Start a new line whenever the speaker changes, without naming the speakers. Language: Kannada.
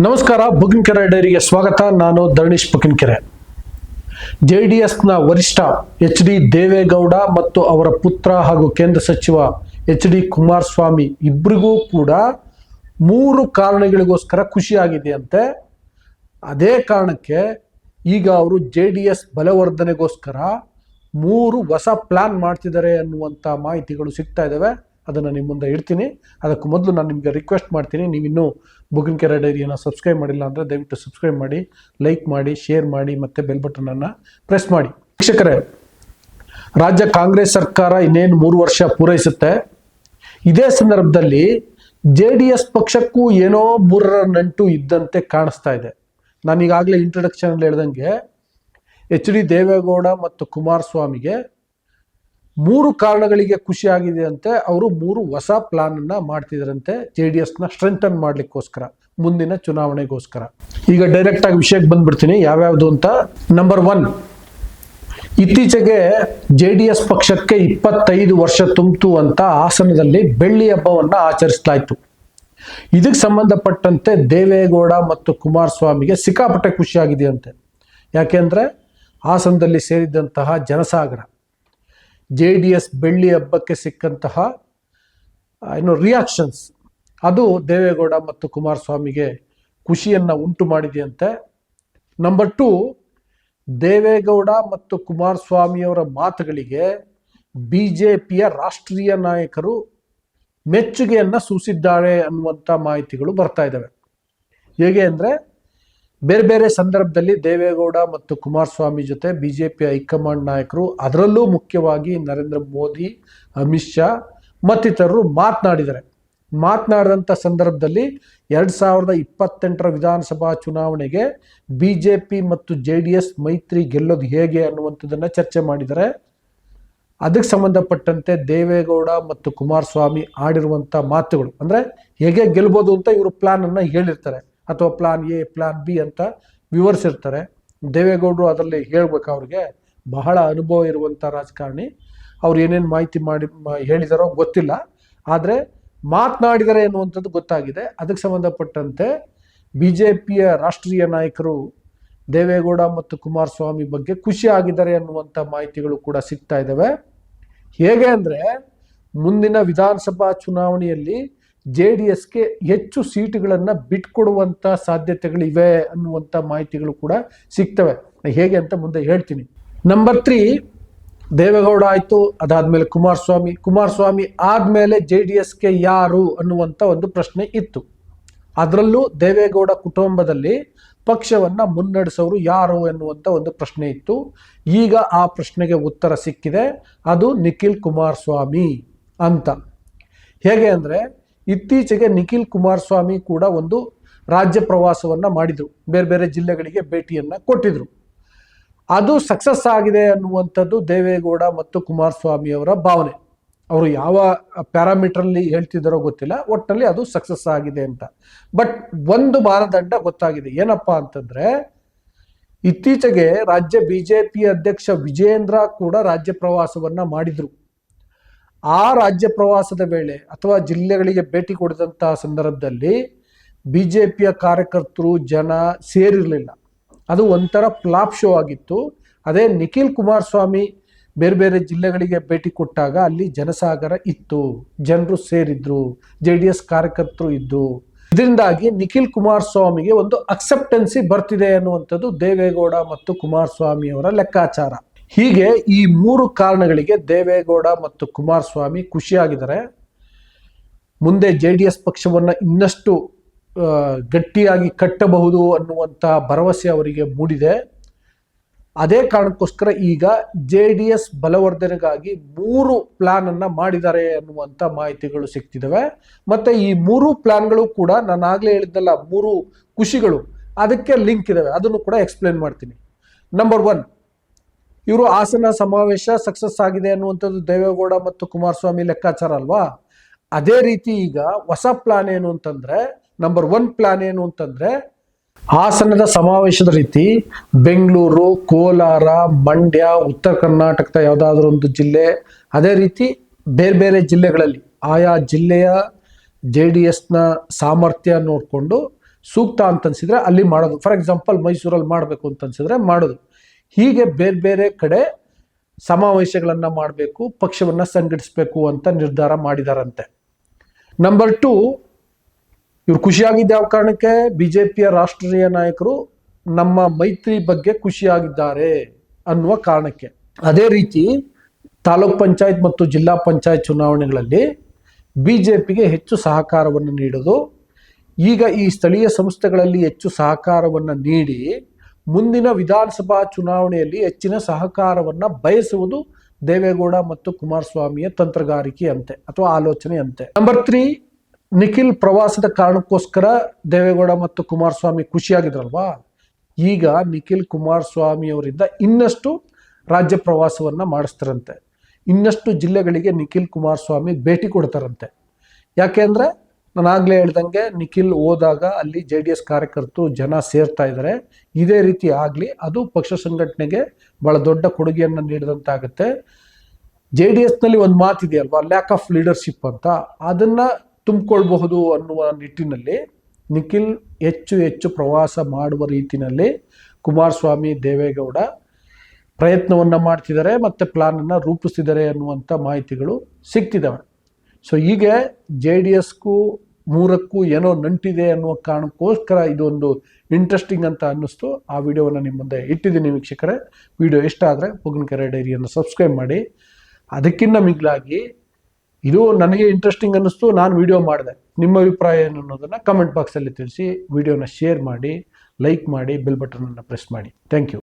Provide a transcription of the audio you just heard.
ನಮಸ್ಕಾರ. ಬುಗಿನಕೆರೆ ಡೈರಿಗೆ ಸ್ವಾಗತ. ನಾನು ಧರಣೀಶ್ ಬುಗಿನಕೆರೆ. ಜೆಡಿಎಸ್ನ ವರಿಷ್ಠ ಎಚ್.ಡಿ. ದೇವೇಗೌಡ ಮತ್ತು ಅವರ ಪುತ್ರ ಹಾಗೂ ಕೇಂದ್ರ ಸಚಿವ ಎಚ್.ಡಿ. ಕುಮಾರಸ್ವಾಮಿ ಇಬ್ಬರಿಗೂ ಕೂಡ 3 ಕಾರಣಗಳಿಗೋಸ್ಕರ ಖುಷಿಯಾಗಿದೆಯಂತೆ. ಅದೇ ಕಾರಣಕ್ಕೆ ಈಗ ಅವರು JDS ಬಲವರ್ಧನೆಗೋಸ್ಕರ 3 ಹೊಸ ಪ್ಲಾನ್ ಮಾಡ್ತಿದ್ದಾರೆ ಅನ್ನುವಂಥ ಮಾಹಿತಿಗಳು ಸಿಗ್ತಾ ಇದ್ದಾವೆ. ಅದನ್ನು ನಿಮ್ಮ ಮುಂದೆ ಇಡ್ತೀನಿ. ಅದಕ್ಕೂ ಮೊದಲು ನಾನು ನಿಮಗೆ ರಿಕ್ವೆಸ್ಟ್ ಮಾಡ್ತೀನಿ, ನೀವಿನ್ನೂ ಬುಗಿನಕೆರೆ ಡೈರಿಯನ್ನು ಸಬ್ಸ್ಕ್ರೈಬ್ ಮಾಡಿಲ್ಲ ಅಂದರೆ ದಯವಿಟ್ಟು ಸಬ್ಸ್ಕ್ರೈಬ್ ಮಾಡಿ, ಲೈಕ್ ಮಾಡಿ, ಶೇರ್ ಮಾಡಿ ಮತ್ತು ಬೆಲ್ ಬಟನನ್ನು ಪ್ರೆಸ್ ಮಾಡಿ. ವೀಕ್ಷಕರೇ, ರಾಜ್ಯ ಕಾಂಗ್ರೆಸ್ ಸರ್ಕಾರ ಇನ್ನೇನು 3 ವರ್ಷ ಪೂರೈಸುತ್ತೆ. ಇದೇ ಸಂದರ್ಭದಲ್ಲಿ JDS ಪಕ್ಷಕ್ಕೂ ಏನೋ 3ರ ನಂಟು ಇದ್ದಂತೆ ಕಾಣಿಸ್ತಾ ಇದೆ. ನಾನು ಈಗಾಗಲೇ ಇಂಟ್ರೊಡಕ್ಷನಲ್ಲಿ ಹೇಳ್ದಂಗೆ ಎಚ್.ಡಿ. ದೇವೇಗೌಡ ಮತ್ತು ಕುಮಾರಸ್ವಾಮಿಗೆ 3 ಕಾರಣಗಳಿಗೆ ಖುಷಿಯಾಗಿದೆ ಅಂತೆ. ಅವರು 3 ಹೊಸ ಪ್ಲಾನನ್ನು ಮಾಡ್ತಿದ್ರಂತೆ JDSನ ಸ್ಟ್ರೆಂಥನ್ ಮಾಡಲಿಕ್ಕೋಸ್ಕರ, ಮುಂದಿನ ಚುನಾವಣೆಗೋಸ್ಕರ. ಈಗ ಡೈರೆಕ್ಟಾಗಿ ವಿಷಯಕ್ಕೆ ಬಂದ್ಬಿಡ್ತೀನಿ ಯಾವ್ಯಾವುದು ಅಂತ. ನಂಬರ್ 1, ಇತ್ತೀಚೆಗೆ JDS ಪಕ್ಷಕ್ಕೆ 25 ವರ್ಷ ತುಂಬಿತು ಅಂತ ಹಾಸನದಲ್ಲಿ ಬೆಳ್ಳಿ ಹಬ್ಬವನ್ನು ಆಚರಿಸಲಾಯಿತು. ಇದಕ್ಕೆ ಸಂಬಂಧಪಟ್ಟಂತೆ ದೇವೇಗೌಡ ಮತ್ತು ಕುಮಾರಸ್ವಾಮಿಗೆ ಸಿಕ್ಕಾಪಟ್ಟೆ ಖುಷಿಯಾಗಿದೆಯಂತೆ. ಯಾಕೆಂದರೆ ಹಾಸನದಲ್ಲಿ ಸೇರಿದಂತಹ ಜನಸಾಗರ JDS ಬೆಳ್ಳಿ ಹಬ್ಬಕ್ಕೆ ಸಿಕ್ಕಂತಹ ರಿಯಾಕ್ಷನ್ಸ್, ಅದು ದೇವೇಗೌಡ ಮತ್ತು ಕುಮಾರಸ್ವಾಮಿಗೆ ಖುಷಿಯನ್ನು ಉಂಟು ಮಾಡಿದೆಯಂತೆ. ನಂಬರ್ 2, ದೇವೇಗೌಡ ಮತ್ತು ಕುಮಾರಸ್ವಾಮಿಯವರ ಮಾತುಗಳಿಗೆ BJPಯ ರಾಷ್ಟ್ರೀಯ ನಾಯಕರು ಮೆಚ್ಚುಗೆಯನ್ನು ಸೂಚಿಸಿದ್ದಾರೆ ಅನ್ನುವಂಥ ಮಾಹಿತಿಗಳು ಬರ್ತಾ ಇದ್ದಾವೆ. ಹೇಗೆ ಅಂದರೆ, ಬೇರೆ ಬೇರೆ ಸಂದರ್ಭದಲ್ಲಿ ದೇವೇಗೌಡ ಮತ್ತು ಕುಮಾರಸ್ವಾಮಿ ಜೊತೆ BJP ಹೈಕಮಾಂಡ್ ನಾಯಕರು, ಅದರಲ್ಲೂ ಮುಖ್ಯವಾಗಿ ನರೇಂದ್ರ ಮೋದಿ, ಅಮಿತ್ ಶಾ ಮತ್ತಿತರರು ಮಾತನಾಡಿದಂಥ ಸಂದರ್ಭದಲ್ಲಿ 2028ರ ವಿಧಾನಸಭಾ ಚುನಾವಣೆಗೆ BJP ಮತ್ತು JDS ಮೈತ್ರಿ ಗೆಲ್ಲೋದು ಹೇಗೆ ಅನ್ನುವಂಥದ್ದನ್ನು ಚರ್ಚೆ ಮಾಡಿದ್ದಾರೆ. ಅದಕ್ಕೆ ಸಂಬಂಧಪಟ್ಟಂತೆ ದೇವೇಗೌಡ ಮತ್ತು ಕುಮಾರಸ್ವಾಮಿ ಆಡಿರುವಂಥ ಮಾತುಗಳು, ಅಂದರೆ ಹೇಗೆ ಗೆಲ್ಬೋದು ಅಂತ ಇವರು ಪ್ಲಾನನ್ನು ಹೇಳಿರ್ತಾರೆ, ಅಥವಾ ಪ್ಲಾನ್ A, ಪ್ಲಾನ್ B ಅಂತ ವಿವರಿಸಿರ್ತಾರೆ. ದೇವೇಗೌಡರು ಅದರಲ್ಲಿ ಹೇಳ್ಬೇಕು, ಅವ್ರಿಗೆ ಬಹಳ ಅನುಭವ ಇರುವಂಥ ರಾಜಕಾರಣಿ. ಅವ್ರು ಏನೇನು ಮಾಹಿತಿ ಹೇಳಿದಾರೋ ಗೊತ್ತಿಲ್ಲ, ಆದರೆ ಮಾತನಾಡಿದರೆ ಎನ್ನುವಂಥದ್ದು ಗೊತ್ತಾಗಿದೆ. ಅದಕ್ಕೆ ಸಂಬಂಧಪಟ್ಟಂತೆ BJPಯ ರಾಷ್ಟ್ರೀಯ ನಾಯಕರು ದೇವೇಗೌಡ ಮತ್ತು ಕುಮಾರಸ್ವಾಮಿ ಬಗ್ಗೆ ಖುಷಿಯಾಗಿದ್ದಾರೆ ಅನ್ನುವಂಥ ಮಾಹಿತಿಗಳು ಕೂಡ ಸಿಗ್ತಾ ಇದ್ದಾವೆ. ಹೇಗೆ ಅಂದರೆ, ಮುಂದಿನ ವಿಧಾನಸಭಾ ಚುನಾವಣೆಯಲ್ಲಿ JDSಗೆ ಹೆಚ್ಚು ಸೀಟುಗಳನ್ನು ಬಿಟ್ಕೊಡುವಂಥ ಸಾಧ್ಯತೆಗಳಿವೆ ಅನ್ನುವಂಥ ಮಾಹಿತಿಗಳು ಕೂಡ ಸಿಗ್ತವೆ. ಹೇಗೆ ಅಂತ ಮುಂದೆ ಹೇಳ್ತೀನಿ. ನಂಬರ್ 3, ದೇವೇಗೌಡ ಆಯಿತು, ಅದಾದಮೇಲೆ ಕುಮಾರಸ್ವಾಮಿ ಆದಮೇಲೆ JDSಗೆ ಯಾರು ಅನ್ನುವಂಥ ಒಂದು ಪ್ರಶ್ನೆ ಇತ್ತು. ಅದರಲ್ಲೂ ದೇವೇಗೌಡ ಕುಟುಂಬದಲ್ಲಿ ಪಕ್ಷವನ್ನು ಮುನ್ನಡೆಸೋರು ಯಾರು ಎನ್ನುವಂಥ ಒಂದು ಪ್ರಶ್ನೆ ಇತ್ತು. ಈಗ ಆ ಪ್ರಶ್ನೆಗೆ ಉತ್ತರ ಸಿಕ್ಕಿದೆ, ಅದು ನಿಖಿಲ್ ಕುಮಾರಸ್ವಾಮಿ ಅಂತ. ಹೇಗೆ ಅಂದರೆ, ಇತ್ತೀಚೆಗೆ ನಿಖಿಲ್ ಕುಮಾರಸ್ವಾಮಿ ಕೂಡ ಒಂದು ರಾಜ್ಯ ಪ್ರವಾಸವನ್ನು ಮಾಡಿದರು, ಬೇರೆ ಬೇರೆ ಜಿಲ್ಲೆಗಳಿಗೆ ಭೇಟಿಯನ್ನು ಕೊಟ್ಟಿದ್ರು. ಅದು ಸಕ್ಸಸ್ ಆಗಿದೆ ಅನ್ನುವಂಥದ್ದು ದೇವೇಗೌಡ ಮತ್ತು ಕುಮಾರಸ್ವಾಮಿ ಅವರ ಭಾವನೆ. ಅವರು ಯಾವ ಪ್ಯಾರಾಮೀಟ್ರಲ್ಲಿ ಹೇಳ್ತಿದ್ದಾರೋ ಗೊತ್ತಿಲ್ಲ, ಒಟ್ಟಿನಲ್ಲಿ ಅದು ಸಕ್ಸಸ್ ಆಗಿದೆ ಅಂತ. ಬಟ್ ಒಂದು ಮಾನದಂಡ ಗೊತ್ತಾಗಿದೆ, ಏನಪ್ಪಾ ಅಂತಂದ್ರೆ, ಇತ್ತೀಚೆಗೆ ರಾಜ್ಯ BJP ಅಧ್ಯಕ್ಷ ವಿಜಯೇಂದ್ರ ಕೂಡ ರಾಜ್ಯ ಪ್ರವಾಸವನ್ನ ಮಾಡಿದ್ರು. ಆ ರಾಜ್ಯ ಪ್ರವಾಸದ ವೇಳೆ ಅಥವಾ ಜಿಲ್ಲೆಗಳಿಗೆ ಭೇಟಿ ಕೊಡಿದಂತಹ ಸಂದರ್ಭದಲ್ಲಿ BJPಯ ಕಾರ್ಯಕರ್ತರು, ಜನ ಸೇರಿರಲಿಲ್ಲ. ಅದು ಒಂಥರ ಫ್ಲಾಪ್ ಶೋ ಆಗಿತ್ತು. ಅದೇ ನಿಖಿಲ್ ಕುಮಾರಸ್ವಾಮಿ ಬೇರೆ ಬೇರೆ ಜಿಲ್ಲೆಗಳಿಗೆ ಭೇಟಿ ಕೊಟ್ಟಾಗ ಅಲ್ಲಿ ಜನಸಾಗರ ಇತ್ತು, ಜನರು ಸೇರಿದ್ರು, JDS ಕಾರ್ಯಕರ್ತರು ಇದ್ದು. ಇದರಿಂದಾಗಿ ನಿಖಿಲ್ ಕುಮಾರಸ್ವಾಮಿಗೆ ಒಂದು ಅಕ್ಸೆಪ್ಟೆನ್ಸಿ ಬರ್ತಿದೆ ಅನ್ನುವಂಥದ್ದು ದೇವೇಗೌಡ ಮತ್ತು ಕುಮಾರಸ್ವಾಮಿ ಅವರ ಲೆಕ್ಕಾಚಾರ. ಹೀಗೆ ಈ 3 ಕಾರಣಗಳಿಗೆ ದೇವೇಗೌಡ ಮತ್ತು ಕುಮಾರಸ್ವಾಮಿ ಖುಷಿಯಾಗಿದ್ದಾರೆ. ಮುಂದೆ JDS ಪಕ್ಷವನ್ನು ಇನ್ನಷ್ಟು ಗಟ್ಟಿಯಾಗಿ ಕಟ್ಟಬಹುದು ಅನ್ನುವಂಥ ಭರವಸೆ ಅವರಿಗೆ ಮೂಡಿದೆ. ಅದೇ ಕಾರಣಕ್ಕೋಸ್ಕರ ಈಗ JDS ಬಲವರ್ಧನೆಗಾಗಿ 3 ಪ್ಲಾನನ್ನು ಮಾಡಿದ್ದಾರೆ ಅನ್ನುವಂಥ ಮಾಹಿತಿಗಳು ಸಿಗ್ತಿದ್ದಾವೆ. ಮತ್ತು ಈ 3 ಪ್ಲಾನ್ಗಳು ಕೂಡ ನಾನು ಆಗಲೇ ಹೇಳಿದ್ನಲ್ಲ, 3 ಖುಷಿಗಳು, ಅದಕ್ಕೆ ಲಿಂಕ್ ಇದ್ದಾವೆ. ಅದನ್ನು ಕೂಡ ಎಕ್ಸ್ಪ್ಲೇನ್ ಮಾಡ್ತೀನಿ. ನಂಬರ್ 1, ಇವರು ಹಾಸನ ಸಮಾವೇಶ ಸಕ್ಸಸ್ ಆಗಿದೆ ಅನ್ನುವಂಥದ್ದು ದೇವೇಗೌಡ ಮತ್ತು ಕುಮಾರಸ್ವಾಮಿ ಲೆಕ್ಕಾಚಾರ ಅಲ್ವಾ. ಅದೇ ರೀತಿ ಈಗ ಹೊಸ ಪ್ಲಾನ್ ಏನು ಅಂತಂದ್ರೆ, ನಂಬರ್ 1 ಪ್ಲಾನ್ ಏನು ಅಂತಂದ್ರೆ, ಹಾಸನದ ಸಮಾವೇಶದ ರೀತಿ ಬೆಂಗಳೂರು, ಕೋಲಾರ, ಮಂಡ್ಯ, ಉತ್ತರ ಕರ್ನಾಟಕದ ಯಾವುದಾದ್ರೂ ಒಂದು ಜಿಲ್ಲೆ, ಅದೇ ರೀತಿ ಬೇರೆ ಬೇರೆ ಜಿಲ್ಲೆಗಳಲ್ಲಿ ಆಯಾ ಜಿಲ್ಲೆಯ JDSನ ಸಾಮರ್ಥ್ಯ ನೋಡಿಕೊಂಡು ಸೂಕ್ತ ಅಂತ ಅನ್ಸಿದ್ರೆ ಅಲ್ಲಿ ಮಾಡೋದು. ಫಾರ್ ಎಕ್ಸಾಂಪಲ್ ಮೈಸೂರಲ್ಲಿ ಮಾಡಬೇಕು ಅಂತ ಅನ್ಸಿದ್ರೆ ಮಾಡೋದು. ಹೀಗೆ ಬೇರೆ ಬೇರೆ ಕಡೆ ಸಮಾವೇಶಗಳನ್ನ ಮಾಡಬೇಕು, ಪಕ್ಷವನ್ನ ಸಂಘಟಿಸಬೇಕು ಅಂತ ನಿರ್ಧಾರ ಮಾಡಿದಾರಂತೆ. ನಂಬರ್ 2, ಇವ್ರು ಖುಷಿಯಾಗಿದ್ದ ಯಾವ ಕಾರಣಕ್ಕೆ? ಬಿಜೆಪಿಯ ರಾಷ್ಟ್ರೀಯ ನಾಯಕರು ನಮ್ಮ ಮೈತ್ರಿ ಬಗ್ಗೆ ಖುಷಿಯಾಗಿದ್ದಾರೆ ಅನ್ನುವ ಕಾರಣಕ್ಕೆ. ಅದೇ ರೀತಿ ತಾಲೂಕ್ ಪಂಚಾಯತ್ ಮತ್ತು ಜಿಲ್ಲಾ ಪಂಚಾಯತ್ ಚುನಾವಣೆಗಳಲ್ಲಿ ಬಿಜೆಪಿಗೆ ಹೆಚ್ಚು ಸಹಕಾರವನ್ನು ನೀಡೋದು. ಈಗ ಈ ಸ್ಥಳೀಯ ಸಂಸ್ಥೆಗಳಲ್ಲಿ ಹೆಚ್ಚು ಸಹಕಾರವನ್ನು ನೀಡಿ ಮುಂದಿನ ವಿಧಾನಸಭಾ ಚುನಾವಣೆಯಲ್ಲಿ ಹೆಚ್ಚಿನ ಸಹಕಾರವನ್ನು ಬಯಸುವುದು ದೇವೇಗೌಡ ಮತ್ತು ಕುಮಾರಸ್ವಾಮಿಯ ತಂತ್ರಗಾರಿಕೆ ಅಂತೆ ಅಥವಾ ಆಲೋಚನೆ ಅಂತೆ. ನಂಬರ್ 3, ನಿಖಿಲ್ ಪ್ರವಾಸದ ಕಾರಣಕ್ಕೋಸ್ಕರ ದೇವೇಗೌಡ ಮತ್ತು ಕುಮಾರಸ್ವಾಮಿ ಖುಷಿಯಾಗಿದ್ರಲ್ವಾ, ಈಗ ನಿಖಿಲ್ ಕುಮಾರಸ್ವಾಮಿ ಅವರಿಂದ ಇನ್ನಷ್ಟು ರಾಜ್ಯ ಪ್ರವಾಸವನ್ನ ಮಾಡಿಸ್ತಾರಂತೆ. ಇನ್ನಷ್ಟು ಜಿಲ್ಲೆಗಳಿಗೆ ನಿಖಿಲ್ ಕುಮಾರಸ್ವಾಮಿ ಭೇಟಿ ಕೊಡ್ತಾರಂತೆ. ಯಾಕೆಂದ್ರೆ ನಾನು ಆಗ್ಲೇ ಹೇಳ್ದಂಗೆ ನಿಖಿಲ್ ಹೋದಾಗ ಅಲ್ಲಿ JDS ಕಾರ್ಯಕರ್ತರು ಜನ ಸೇರ್ತಾ ಇದ್ದಾರೆ. ಇದೇ ರೀತಿ ಆಗ್ಲಿ, ಅದು ಪಕ್ಷ ಸಂಘಟನೆಗೆ ಬಹಳ ದೊಡ್ಡ ಕೊಡುಗೆಯನ್ನು ನೀಡಿದಂತಾಗುತ್ತೆ. JDS ನಲ್ಲಿ ಒಂದು ಮಾತಿದೆಯಲ್ವಾ, ಲ್ಯಾಕ್ ಆಫ್ ಲೀಡರ್ಶಿಪ್ ಅಂತ, ಅದನ್ನ ತುಂಬಿಕೊಳ್ಬಹುದು ಅನ್ನುವ ನಿಟ್ಟಿನಲ್ಲಿ ನಿಖಿಲ್ ಹೆಚ್ಚು ಹೆಚ್ಚು ಪ್ರವಾಸ ಮಾಡುವ ರೀತಿಯಲ್ಲಿ ಕುಮಾರಸ್ವಾಮಿ ದೇವೇಗೌಡ ಪ್ರಯತ್ನವನ್ನ ಮಾಡ್ತಿದ್ದಾರೆ ಮತ್ತೆ ಪ್ಲಾನ್ ಅನ್ನ ರೂಪಿಸ್ತಿದ್ದಾರೆ ಅನ್ನುವಂಥ ಮಾಹಿತಿಗಳು ಸಿಗ್ತಿದ್ದಾವೆ. ಸೊ ಹೀಗೆ JDSಗೂ 3ಕ್ಕೂ ಏನೋ ನಂಟಿದೆ ಅನ್ನುವ ಕಾರಣಕ್ಕೋಸ್ಕರ ಇದೊಂದು ಇಂಟ್ರೆಸ್ಟಿಂಗ್ ಅಂತ ಅನ್ನಿಸ್ತು. ಆ ವಿಡಿಯೋವನ್ನು ನಿಮ್ಮ ಮುಂದೆ ಇಟ್ಟಿದ್ದೀನಿ ವೀಕ್ಷಕರೇ. ವಿಡಿಯೋ ಇಷ್ಟ ಆದರೆ ಪೊಗನಕೆರೆ ಡೈರಿಯನ್ನು ಸಬ್ಸ್ಕ್ರೈಬ್ ಮಾಡಿ. ಅದಕ್ಕಿಂತ ಮಿಗಿಲಾಗಿ ಇದು ನನಗೆ ಇಂಟ್ರೆಸ್ಟಿಂಗ್ ಅನ್ನಿಸ್ತು, ನಾನು ವಿಡಿಯೋ ಮಾಡಿದೆ. ನಿಮ್ಮ ಅಭಿಪ್ರಾಯ ಏನು ಅನ್ನೋದನ್ನು ಕಮೆಂಟ್ ಬಾಕ್ಸಲ್ಲಿ ತಿಳಿಸಿ. ವಿಡಿಯೋನ ಶೇರ್ ಮಾಡಿ, ಲೈಕ್ ಮಾಡಿ, ಬೆಲ್ ಬಟನನ್ನು ಪ್ರೆಸ್ ಮಾಡಿ. Thank you.